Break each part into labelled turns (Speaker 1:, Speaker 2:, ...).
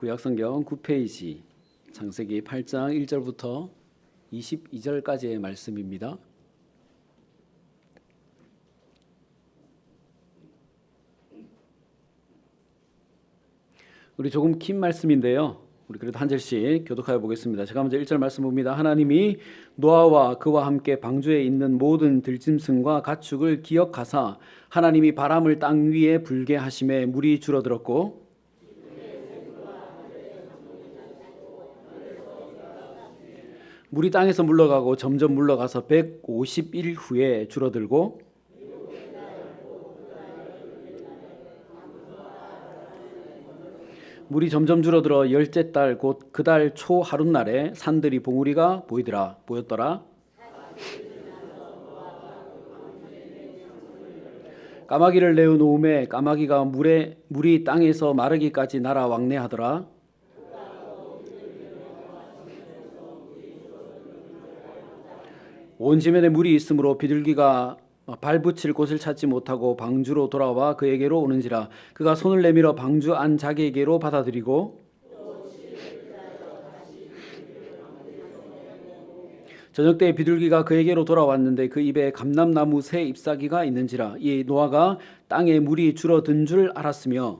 Speaker 1: 구약성경 9페이지 창세기 8장 1절부터 22절까지의 말씀입니다. 우리 조금 긴 말씀인데요. 우리 그래도 한 절씩 교독하여 보겠습니다. 제가 먼저 1절 말씀 봅니다. 하나님이 노아와 그와 함께 방주에 있는 모든 들짐승과 가축을 기억하사 하나님이 바람을 땅 위에 불게 하심에 물이 줄어들었고 물이 땅에서 물러가고 점점 물러가서 150일 후에 줄어들고 물이 점점 줄어들어 열째 달 곧 그 달 초 하룻날에 산들이 봉우리가 보였더라. 까마귀를 내어 놓음에 까마귀가 물이 땅에서 마르기까지 날아 왕래하더라. 온 지면에 물이 있으므로 비둘기가 발붙일 곳을 찾지 못하고 방주로 돌아와 그에게로 오는지라. 그가 손을 내밀어 방주 안 자기에게로 받아들이고 저녁 때 비둘기가 그에게로 돌아왔는데 그 입에 감람나무 새 잎사귀가 있는지라. 이 노아가 땅에 물이 줄어든 줄 알았으며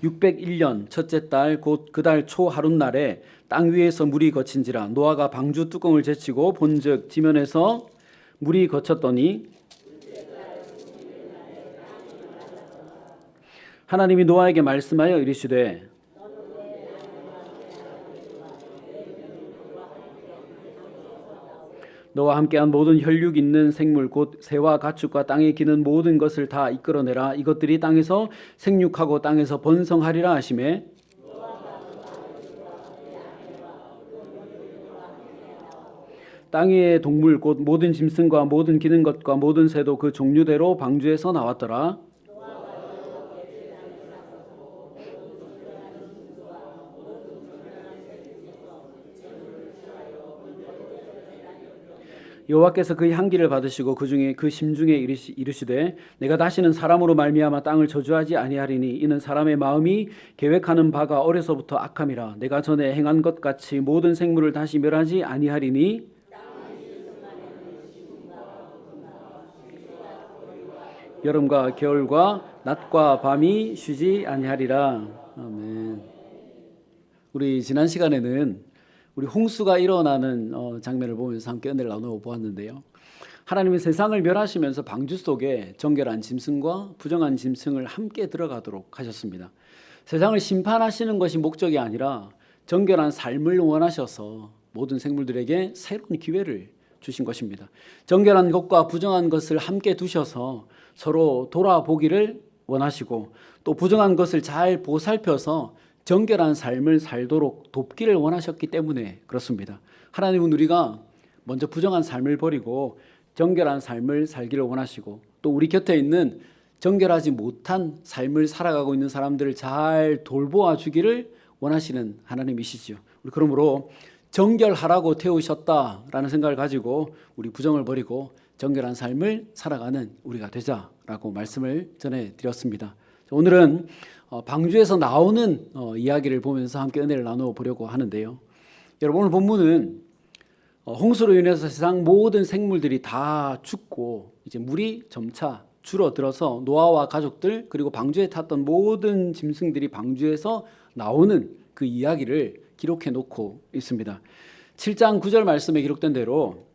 Speaker 1: (601년) 첫째 달 곧 그 달 초 하룻날에 땅 위에서 물이 거친지라. 노아가 방주 뚜껑을 제치고 본즉 지면에서 물이 거쳤더니 하나님이 노아에게 말씀하여 이르시되 너와 함께한 모든 혈육 있는 생물 곧 새와 가축과 땅에 기는 모든 것을 다 이끌어내라. 이것들이 땅에서 생육하고 땅에서 번성하리라 하시매 땅 위의 동물 곧 모든 짐승과 모든 기는 것과 모든 새도 그 종류대로 방주에서 나왔더라. 여호와께서 그의 향기를 받으시고 그 심중에 이르시되 내가 다시는 사람으로 말미암아 땅을 저주하지 아니하리니 이는 사람의 마음이 계획하는 바가 어려서부터 악함이라. 내가 전에 행한 것 같이 모든 생물을 다시 멸하지 아니하리니 여름과 겨울과 낮과 밤이 쉬지 아니하리라. 아멘. 우리 지난 시간에는 우리 홍수가 일어나는 장면을 보면서 함께 은혜를 나누어 보았는데요. 하나님은 세상을 멸하시면서 방주 속에 정결한 짐승과 부정한 짐승을 함께 들어가도록 하셨습니다. 세상을 심판하시는 것이 목적이 아니라 정결한 삶을 원하셔서 모든 생물들에게 새로운 기회를 주신 것입니다. 정결한 것과 부정한 것을 함께 두셔서 서로 돌아보기를 원하시고 또 부정한 것을 잘 보살펴서 정결한 삶을 살도록 돕기를 원하셨기 때문에 그렇습니다. 하나님은 우리가 먼저 부정한 삶을 버리고 정결한 삶을 살기를 원하시고 또 우리 곁에 있는 정결하지 못한 삶을 살아가고 있는 사람들을 잘 돌보아 주기를 원하시는 하나님이시죠. 우리 그러므로 정결하라고 태우셨다라는 생각을 가지고 우리 부정을 버리고 정결한 삶을 살아가는 우리가 되자라고 말씀을 전해드렸습니다. 오늘은 방주에서 나오는 이야기를 보면서 함께 은혜를 나누어 보려고 하는데요. 여러분 오늘 본문은 홍수로 인해서 세상 모든 생물들이 다 죽고 이제 물이 점차 줄어들어서 노아와 가족들 그리고 방주에 탔던 모든 짐승들이 방주에서 나오는 그 이야기를 기록해 놓고 있습니다. 7장 9절 말씀에 기록된 대로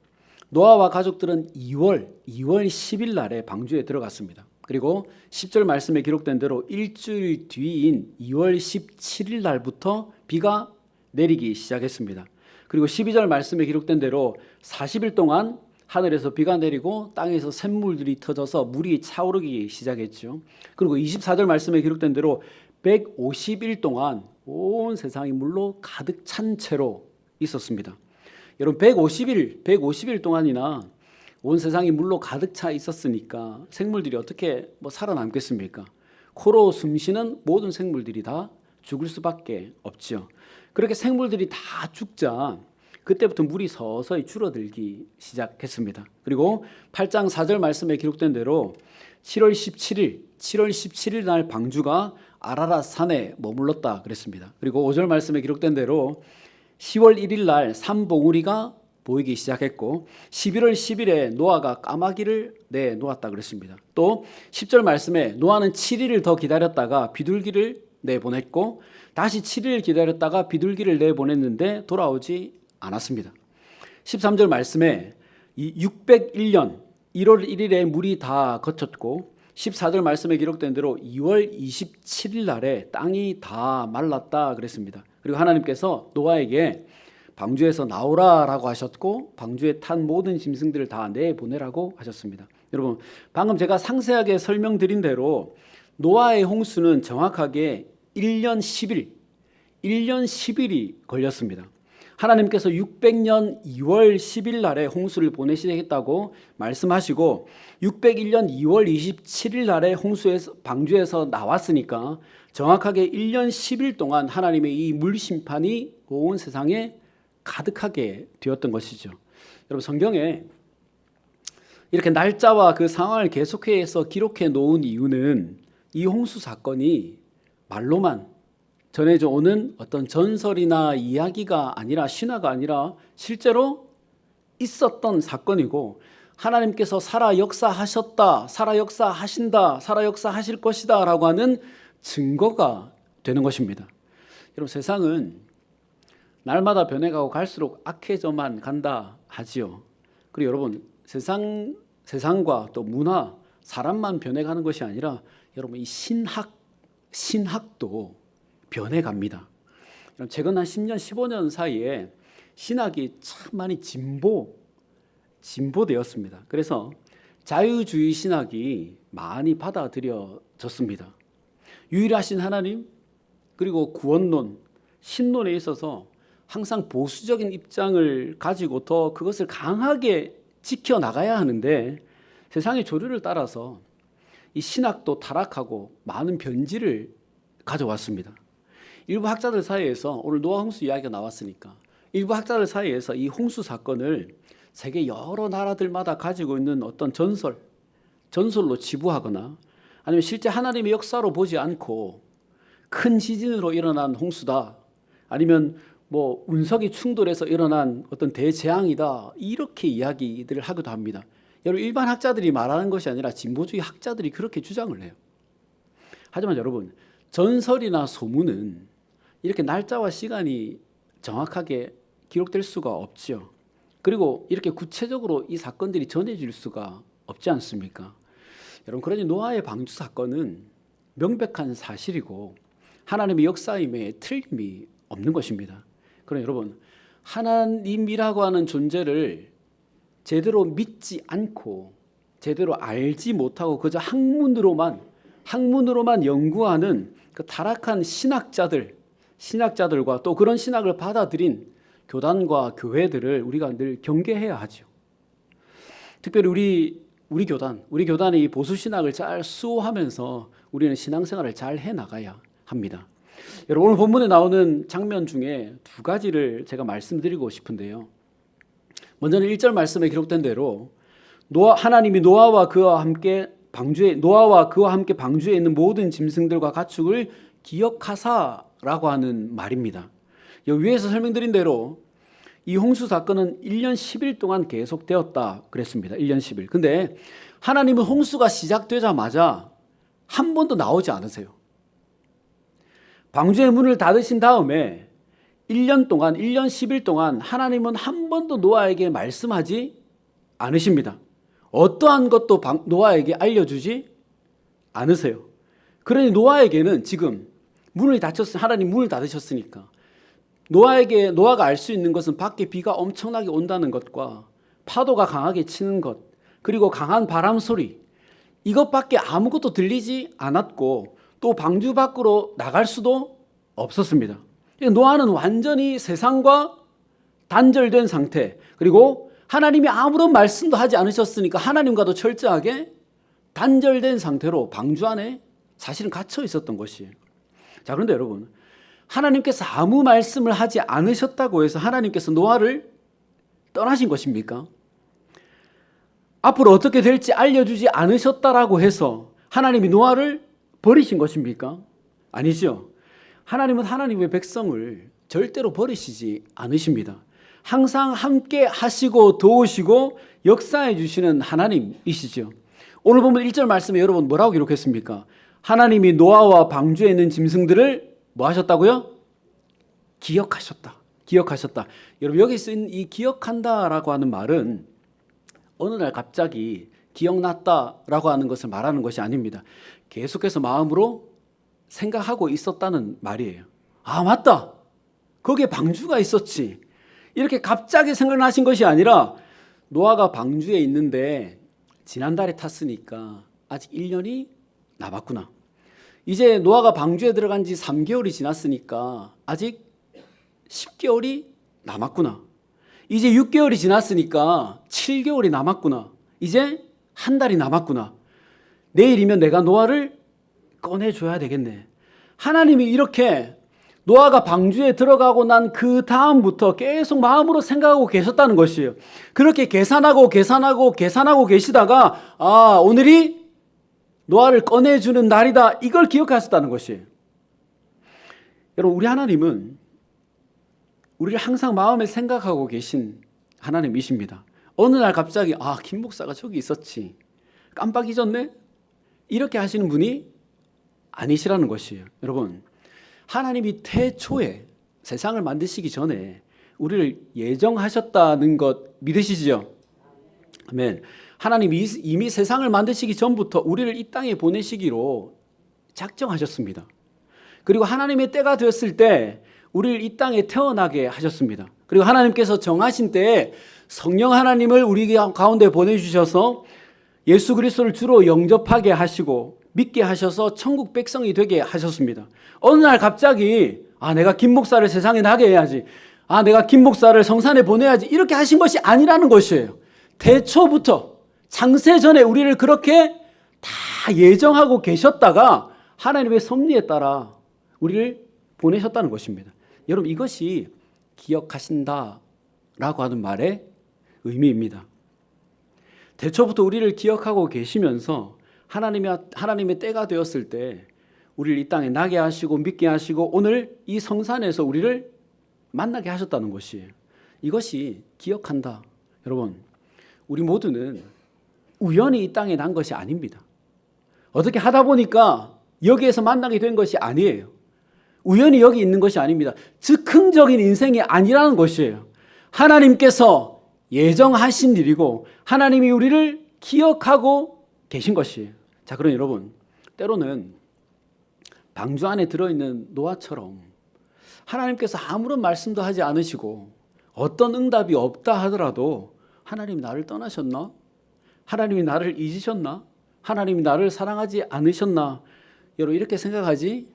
Speaker 1: 노아와 가족들은 2월 10일 날에 방주에 들어갔습니다. 그리고 10절 말씀에 기록된 대로 일주일 뒤인 2월 17일 날부터 비가 내리기 시작했습니다. 그리고 12절 말씀에 기록된 대로 40일 동안 하늘에서 비가 내리고 땅에서 샘물들이 터져서 물이 차오르기 시작했죠. 그리고 24절 말씀에 기록된 대로 150일 동안 온 세상이 물로 가득 찬 채로 있었습니다. 여러분 150일 동안이나 온 세상이 물로 가득 차 있었으니까 생물들이 어떻게 살아남겠습니까? 코로 숨쉬는 모든 생물들이 다 죽을 수밖에 없죠. 그렇게 생물들이 다 죽자 그때부터 물이 서서히 줄어들기 시작했습니다. 그리고 8장 4절 말씀에 기록된 대로 7월 17일 날 방주가 아라랏 산에 머물렀다 그랬습니다. 그리고 5절 말씀에 기록된 대로 10월 1일 날 산봉우리가 보이기 시작했고 11월 10일에 노아가 까마귀를 내놓았다 그랬습니다. 또 10절 말씀에 노아는 7일을 더 기다렸다가 비둘기를 내보냈고 다시 7일 기다렸다가 비둘기를 내보냈는데 돌아오지 않았습니다. 13절 말씀에 이 601년 1월 1일에 물이 다 거쳤고 14절 말씀에 기록된 대로 2월 27일 날에 땅이 다 말랐다 그랬습니다. 그리고 하나님께서 노아에게 방주에서 나오라라고 하셨고 방주에 탄 모든 짐승들을 다 내보내라고 하셨습니다. 여러분, 방금 제가 상세하게 설명드린 대로 노아의 홍수는 정확하게 1년 10일이 걸렸습니다. 하나님께서 600년 2월 10일 날에 홍수를 보내시겠다고 말씀하시고 601년 2월 27일 날에 방주에서 나왔으니까 정확하게 1년 10일 동안 하나님의 이 물심판이 온 세상에 가득하게 되었던 것이죠. 여러분, 성경에 이렇게 날짜와 그 상황을 계속해서 기록해 놓은 이유는 이 홍수 사건이 말로만 전해져 오는 어떤 전설이나 이야기가 아니라 신화가 아니라 실제로 있었던 사건이고 하나님께서 살아 역사하셨다, 살아 역사하신다, 살아 역사하실 것이다 라고 하는 증거가 되는 것입니다. 여러분, 세상은 날마다 변해가고 갈수록 악해져만 간다 하지요. 그리고 여러분, 세상과 또 문화, 사람만 변해가는 것이 아니라 여러분 이 신학도 변해갑니다. 최근 한 10년, 15년 사이에 신학이 참 많이 진보되었습니다. 그래서 자유주의 신학이 많이 받아들여졌습니다. 유일하신 하나님, 그리고 구원론, 신론에 있어서 항상 보수적인 입장을 가지고 더 그것을 강하게 지켜나가야 하는데 세상의 조류를 따라서 이 신학도 타락하고 많은 변질을 가져왔습니다. 일부 학자들 사이에서 오늘 노아 홍수 이야기가 나왔으니까 일부 학자들 사이에서 이 홍수 사건을 세계 여러 나라들마다 가지고 있는 어떤 전설로 지부하거나 아니면 실제 하나님의 역사로 보지 않고 큰 지진으로 일어난 홍수다, 아니면 뭐 운석이 충돌해서 일어난 어떤 대재앙이다, 이렇게 이야기들을 하기도 합니다. 여러분, 일반 학자들이 말하는 것이 아니라 진보주의 학자들이 그렇게 주장을 해요. 하지만 여러분, 전설이나 소문은 이렇게 날짜와 시간이 정확하게 기록될 수가 없죠. 그리고 이렇게 구체적으로 이 사건들이 전해질 수가 없지 않습니까? 여러분, 그러니 노아의 방주 사건은 명백한 사실이고 하나님의 역사임에 틀림이 없는 것입니다. 그러나 여러분, 하나님이라고 하는 존재를 제대로 믿지 않고 제대로 알지 못하고 그저 학문으로만 연구하는 그 타락한 신학자들과 또 그런 신학을 받아들인 교단과 교회들을 우리가 늘 경계해야 하죠. 특별히 우리 교단의 이 보수 신학을 잘 수호하면서 우리는 신앙생활을 잘 해나가야 합니다. 여러분, 오늘 본문에 나오는 장면 중에 두 가지를 제가 말씀드리고 싶은데요. 먼저는 1절 말씀에 기록된 대로 하나님이 노아와 그와 함께 방주에 있는 모든 짐승들과 가축을 기억하사라고 하는 말입니다. 위에서 설명드린 대로 이 홍수 사건은 1년 10일 동안 계속되었다 그랬습니다. 1년 10일. 근데 하나님은 홍수가 시작되자마자 한 번도 나오지 않으세요. 방주의 문을 닫으신 다음에 1년 10일 동안 하나님은 한 번도 노아에게 말씀하지 않으십니다. 어떠한 것도 노아에게 알려주지 않으세요. 그러니 노아에게는 지금 하나님 문을 닫으셨으니까 노아가 알 수 있는 것은 밖에 비가 엄청나게 온다는 것과 파도가 강하게 치는 것, 그리고 강한 바람 소리, 이것밖에 아무것도 들리지 않았고 또 방주 밖으로 나갈 수도 없었습니다. 노아는 완전히 세상과 단절된 상태, 그리고 하나님이 아무런 말씀도 하지 않으셨으니까 하나님과도 철저하게 단절된 상태로 방주 안에 사실은 갇혀 있었던 것이에요. 자, 그런데 여러분, 하나님께서 아무 말씀을 하지 않으셨다고 해서 하나님께서 노아를 떠나신 것입니까? 앞으로 어떻게 될지 알려주지 않으셨다라고 해서 하나님이 노아를 버리신 것입니까? 아니죠. 하나님은 하나님의 백성을 절대로 버리시지 않으십니다. 항상 함께 하시고 도우시고 역사해 주시는 하나님이시죠. 오늘 보면 1절 말씀에 여러분 뭐라고 기록했습니까? 하나님이 노아와 방주에 있는 짐승들을 뭐 하셨다고요? 기억하셨다. 기억하셨다. 여러분 여기 쓴 이 기억한다라고 하는 말은 어느 날 갑자기 기억났다라고 하는 것을 말하는 것이 아닙니다. 계속해서 마음으로 생각하고 있었다는 말이에요. 아, 맞다. 거기에 방주가 있었지. 이렇게 갑자기 생각나신 것이 아니라 노아가 방주에 있는데 지난달에 탔으니까 아직 1년이 남았구나. 이제 노아가 방주에 들어간 지 3개월이 지났으니까 아직 10개월이 남았구나. 이제 6개월이 지났으니까 7개월이 남았구나. 이제 한 달이 남았구나. 내일이면 내가 노아를 꺼내줘야 되겠네. 하나님이 이렇게 노아가 방주에 들어가고 난 그 다음부터 계속 마음으로 생각하고 계셨다는 것이에요. 그렇게 계산하고 계시다가 오늘이 노아를 꺼내주는 날이다. 이걸 기억하셨다는 것이에요. 여러분, 우리 하나님은 우리를 항상 마음에 생각하고 계신 하나님이십니다. 어느 날 갑자기 김 목사가 저기 있었지. 깜빡 잊었네? 이렇게 하시는 분이 아니시라는 것이에요. 여러분, 하나님이 태초에 세상을 만드시기 전에 우리를 예정하셨다는 것 믿으시죠? 아멘. 하나님이 이미 세상을 만드시기 전부터 우리를 이 땅에 보내시기로 작정하셨습니다. 그리고 하나님의 때가 되었을 때 우리를 이 땅에 태어나게 하셨습니다. 그리고 하나님께서 정하신 때에 성령 하나님을 우리 가운데 보내주셔서 예수 그리스도를 주로 영접하게 하시고 믿게 하셔서 천국 백성이 되게 하셨습니다. 어느 날 갑자기 내가 김 목사를 세상에 나게 해야지. 내가 김 목사를 성산에 보내야지. 이렇게 하신 것이 아니라는 것이에요. 태초부터 창세 전에 우리를 그렇게 다 예정하고 계셨다가 하나님의 섭리에 따라 우리를 보내셨다는 것입니다. 여러분, 이것이 기억하신다라고 하는 말의 의미입니다. 태초부터 우리를 기억하고 계시면서 하나님의 때가 되었을 때 우리를 이 땅에 나게 하시고 믿게 하시고 오늘 이 성산에서 우리를 만나게 하셨다는 것이에요. 이것이 기억한다. 여러분, 우리 모두는 우연히 이 땅에 난 것이 아닙니다. 어떻게 하다 보니까 여기에서 만나게 된 것이 아니에요. 우연히 여기 있는 것이 아닙니다. 즉흥적인 인생이 아니라는 것이에요. 하나님께서 예정하신 일이고 하나님이 우리를 기억하고 계신 것이에요. 자, 그럼 여러분, 때로는 방주 안에 들어있는 노아처럼 하나님께서 아무런 말씀도 하지 않으시고 어떤 응답이 없다 하더라도 하나님 나를 떠나셨나? 하나님이 나를 잊으셨나? 하나님이 나를 사랑하지 않으셨나? 여러분, 이렇게 생각하지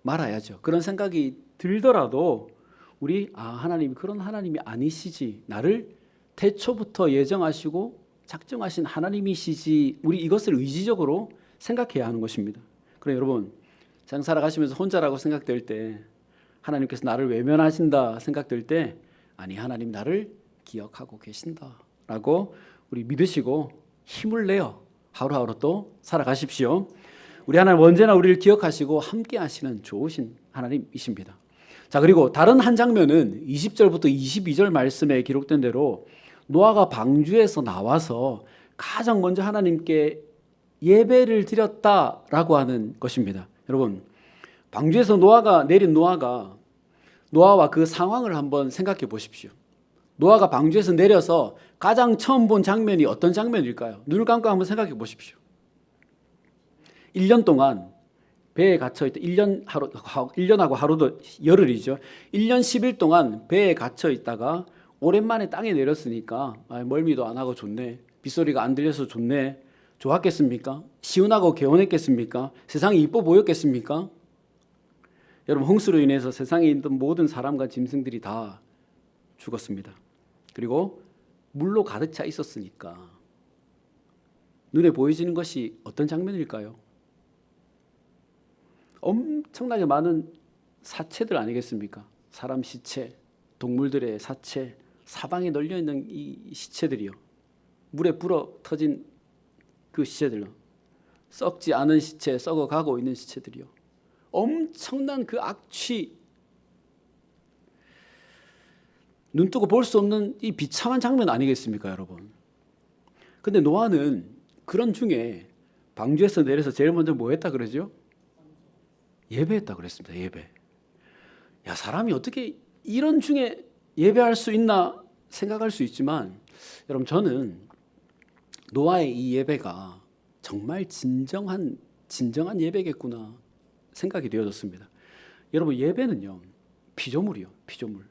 Speaker 1: 말아야죠. 그런 생각이 들더라도 우리 하나님이 그런 하나님이 아니시지. 나를 태초부터 예정하시고 작정하신 하나님이시지. 우리 이것을 의지적으로 생각해야 하는 것입니다. 그럼 여러분, 세상 살아가시면서 혼자라고 생각될 때 하나님께서 나를 외면하신다 생각될 때 아니, 하나님 나를 기억하고 계신다라고 우리 믿으시고 힘을 내어 하루하루 또 살아가십시오. 우리 하나님 언제나 우리를 기억하시고 함께 하시는 좋으신 하나님이십니다. 자, 그리고 다른 한 장면은 20절부터 22절 말씀에 기록된 대로 노아가 방주에서 나와서 가장 먼저 하나님께 예배를 드렸다라고 하는 것입니다. 여러분, 방주에서 내린 노아와 그 상황을 한번 생각해 보십시오. 노아가 방주에서 내려서 가장 처음 본 장면이 어떤 장면일까요? 눈을 감고 한번 생각해 보십시오. 1년 동안 배에 갇혀있다. 1년하고 하루도 열흘이죠. 1년 10일 동안 배에 갇혀있다가 오랜만에 땅에 내렸으니까 멀미도 안 하고 좋네. 빗소리가 안 들려서 좋네. 좋았겠습니까? 시원하고 개운했겠습니까? 세상이 이뻐 보였겠습니까? 여러분, 홍수로 인해서 세상에 있던 모든 사람과 짐승들이 다 죽었습니다. 그리고 물로 가득 차 있었으니까 눈에 보여지는 것이 어떤 장면일까요? 엄청나게 많은 사체들 아니겠습니까? 사람 시체, 동물들의 사체, 사방에 널려있는 이 시체들이요. 물에 불어 터진 그 시체들요. 썩지 않은 시체, 썩어가고 있는 시체들이요. 엄청난 그 악취, 눈 뜨고 볼 수 없는 이 비참한 장면 아니겠습니까, 여러분? 근데 노아는 그런 중에 방주에서 내려서 제일 먼저 뭐 했다 그러죠? 예배했다 그랬습니다. 예배. 야, 사람이 어떻게 이런 중에 예배할 수 있나 생각할 수 있지만, 여러분, 저는 노아의 이 예배가 정말 진정한 예배겠구나 생각이 되어졌습니다. 여러분, 예배는요, 피조물이요, 피조물.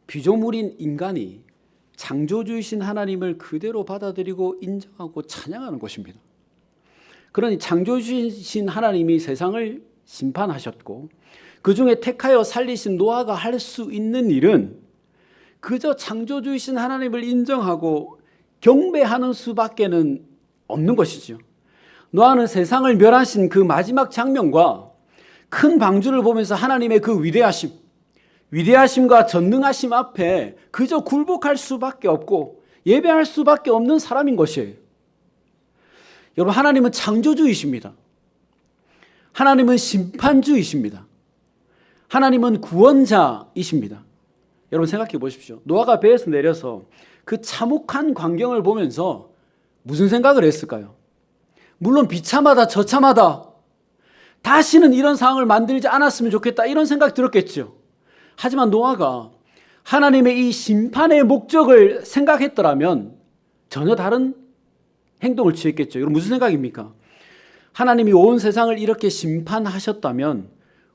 Speaker 1: 피조물인 인간이 창조주이신 하나님을 그대로 받아들이고 인정하고 찬양하는 것입니다. 그러니 창조주이신 하나님이 세상을 심판하셨고 그 중에 택하여 살리신 노아가 할 수 있는 일은 그저 창조주이신 하나님을 인정하고 경배하는 수밖에는 없는 것이죠. 노아는 세상을 멸하신 그 마지막 장면과 큰 방주를 보면서 하나님의 그 위대하심과 전능하심 앞에 그저 굴복할 수밖에 없고 예배할 수밖에 없는 사람인 것이에요. 여러분, 하나님은 창조주이십니다. 하나님은 심판주이십니다. 하나님은 구원자이십니다. 여러분, 생각해 보십시오. 노아가 배에서 내려서 그 참혹한 광경을 보면서 무슨 생각을 했을까요? 물론 비참하다, 처참하다, 다시는 이런 상황을 만들지 않았으면 좋겠다, 이런 생각 들었겠죠. 하지만 노아가 하나님의 이 심판의 목적을 생각했더라면 전혀 다른 행동을 취했겠죠. 여러분, 무슨 생각입니까? 하나님이 온 세상을 이렇게 심판하셨다면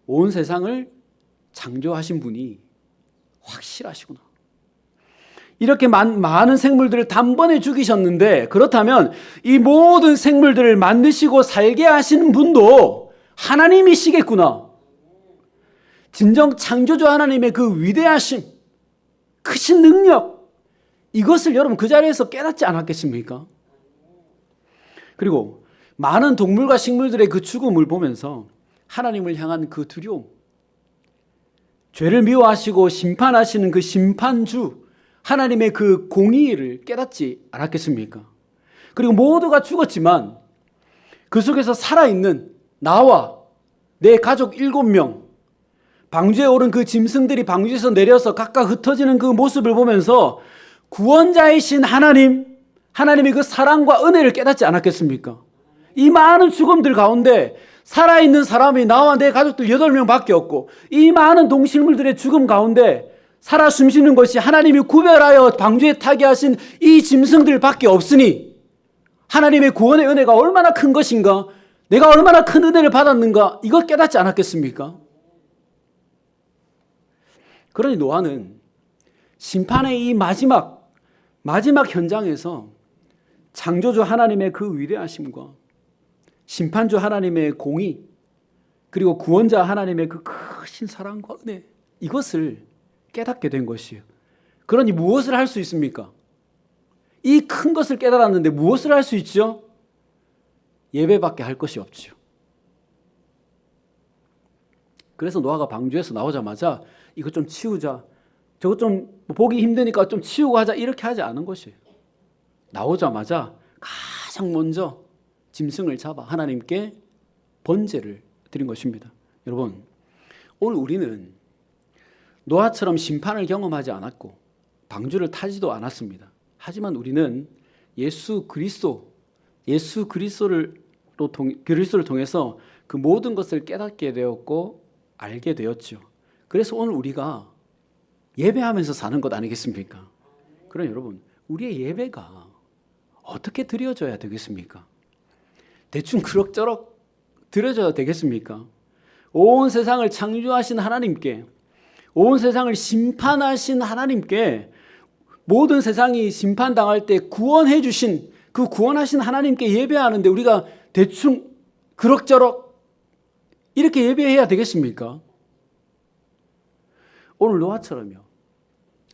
Speaker 1: 온 세상을 창조하신 분이 확실하시구나. 이렇게 많은 생물들을 단번에 죽이셨는데, 그렇다면 이 모든 생물들을 만드시고 살게 하시는 분도 하나님이시겠구나. 진정 창조주 하나님의 그 위대하심, 크신 능력, 이것을 여러분 그 자리에서 깨닫지 않았겠습니까? 그리고 많은 동물과 식물들의 그 죽음을 보면서 하나님을 향한 그 두려움, 죄를 미워하시고 심판하시는 그 심판주 하나님의 그 공의를 깨닫지 않았겠습니까? 그리고 모두가 죽었지만 그 속에서 살아있는 나와 내 가족 7명, 방주에 오른 그 짐승들이 방주에서 내려서 각각 흩어지는 그 모습을 보면서 구원자이신 하나님의 그 사랑과 은혜를 깨닫지 않았겠습니까? 이 많은 죽음들 가운데 살아있는 사람이 나와 내 가족들 8명 밖에 없고, 이 많은 동식물들의 죽음 가운데 살아 숨쉬는 것이 하나님이 구별하여 방주에 타게 하신 이 짐승들 밖에 없으니 하나님의 구원의 은혜가 얼마나 큰 것인가, 내가 얼마나 큰 은혜를 받았는가, 이걸 깨닫지 않았겠습니까? 그러니 노아는 심판의 이 마지막 현장에서 창조주 하나님의 그 위대하심과 심판주 하나님의 공의, 그리고 구원자 하나님의 그 크신 사랑과 은혜, 이것을 깨닫게 된 것이에요. 그러니 무엇을 할 수 있습니까? 이 큰 것을 깨달았는데 무엇을 할 수 있죠? 예배밖에 할 것이 없죠. 그래서 노아가 방주에서 나오자마자 이것 좀 치우자, 저것 좀 보기 힘드니까 좀 치우고 하자, 이렇게 하지 않은 것이에요. 나오자마자 가장 먼저 짐승을 잡아 하나님께 번제를 드린 것입니다. 여러분, 오늘 우리는 노아처럼 심판을 경험하지 않았고 방주를 타지도 않았습니다. 하지만 우리는 예수 그리스도를 통해서 그 모든 것을 깨닫게 되었고 알게 되었죠. 그래서 오늘 우리가 예배하면서 사는 것 아니겠습니까? 그럼 여러분, 우리의 예배가 어떻게 드려져야 되겠습니까? 대충 그럭저럭 드려져야 되겠습니까? 온 세상을 창조하신 하나님께, 온 세상을 심판하신 하나님께, 모든 세상이 심판당할 때 구원해 주신 그 구원하신 하나님께 예배하는데 우리가 대충 그럭저럭 이렇게 예배해야 되겠습니까? 오늘 노아처럼요,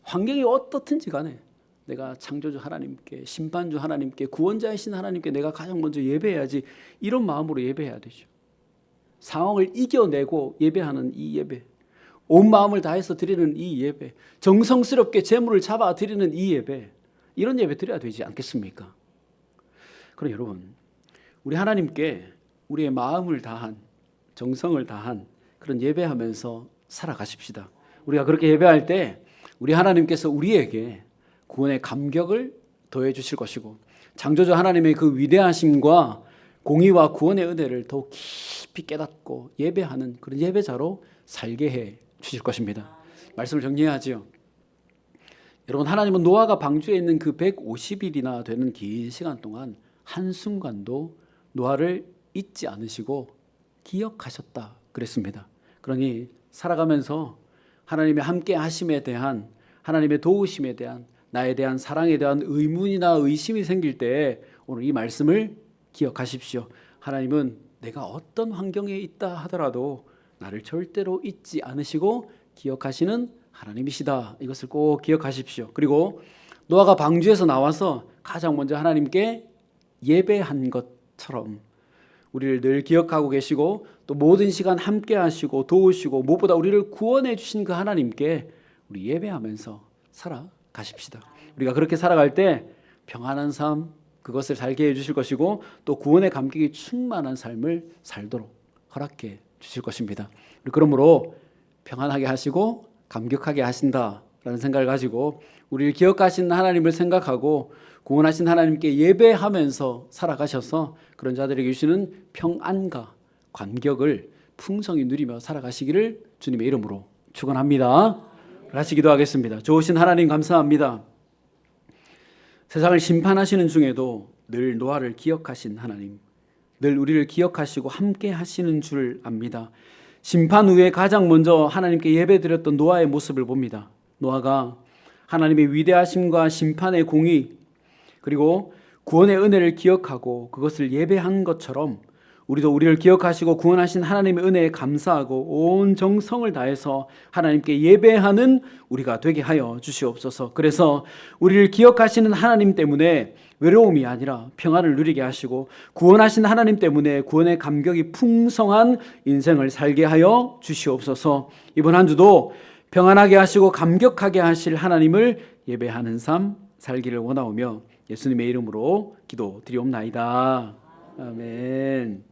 Speaker 1: 환경이 어떻든지 간에 내가 창조주 하나님께, 심판주 하나님께, 구원자이신 하나님께 내가 가장 먼저 예배해야지, 이런 마음으로 예배해야 되죠. 상황을 이겨내고 예배하는 이 예배, 온 마음을 다해서 드리는 이 예배, 정성스럽게 재물을 잡아 드리는 이 예배, 이런 예배 드려야 되지 않겠습니까? 그럼 여러분, 우리 하나님께 우리의 마음을 다한, 정성을 다한 그런 예배하면서 살아가십시다. 우리가 그렇게 예배할 때 우리 하나님께서 우리에게 구원의 감격을 더해 주실 것이고, 창조주 하나님의 그 위대하심과 공의와 구원의 은혜를 더욱 깊이 깨닫고 예배하는 그런 예배자로 살게 해 주실 것입니다. 말씀을 정리해야지요. 여러분, 하나님은 노아가 방주에 있는 그 150일이나 되는 긴 시간 동안 한순간도 노아를 잊지 않으시고 기억하셨다 그랬습니다. 그러니 살아가면서 하나님의 함께 하심에 대한, 하나님의 도우심에 대한, 나에 대한 사랑에 대한 의문이나 의심이 생길 때 오늘 이 말씀을 기억하십시오. 하나님은 내가 어떤 환경에 있다 하더라도 나를 절대로 잊지 않으시고 기억하시는 하나님이시다. 이것을 꼭 기억하십시오. 그리고 노아가 방주에서 나와서 가장 먼저 하나님께 예배한 것처럼 우리를 늘 기억하고 계시고 또 모든 시간 함께 하시고 도우시고 무엇보다 우리를 구원해 주신 그 하나님께 우리 예배하면서 살아가십시다. 우리가 그렇게 살아갈 때 평안한 삶, 그것을 살게 해 주실 것이고 또 구원의 감격이 충만한 삶을 살도록 허락해 주실 것입니다. 그러므로 평안하게 하시고 감격하게 하신다라는 생각을 가지고 우리를 기억하신 하나님을 생각하고 구원하신 하나님께 예배하면서 살아가셔서 그런 자들에게 주시는 평안과 감격을 풍성히 누리며 살아가시기를 주님의 이름으로 축원합니다. 같이 기도하겠습니다. 좋으신 하나님 감사합니다. 세상을 심판하시는 중에도 늘 노아를 기억하신 하나님, 늘 우리를 기억하시고 함께 하시는 줄 압니다. 심판 후에 가장 먼저 하나님께 예배드렸던 노아의 모습을 봅니다. 노아가 하나님의 위대하심과 심판의 공의 그리고 구원의 은혜를 기억하고 그것을 예배한 것처럼 우리도 우리를 기억하시고 구원하신 하나님의 은혜에 감사하고 온 정성을 다해서 하나님께 예배하는 우리가 되게 하여 주시옵소서. 그래서 우리를 기억하시는 하나님 때문에 외로움이 아니라 평안을 누리게 하시고 구원하신 하나님 때문에 구원의 감격이 풍성한 인생을 살게 하여 주시옵소서. 이번 한 주도 평안하게 하시고 감격하게 하실 하나님을 예배하는 삶 살기를 원하오며 예수님의 이름으로 기도드리옵나이다. 아멘.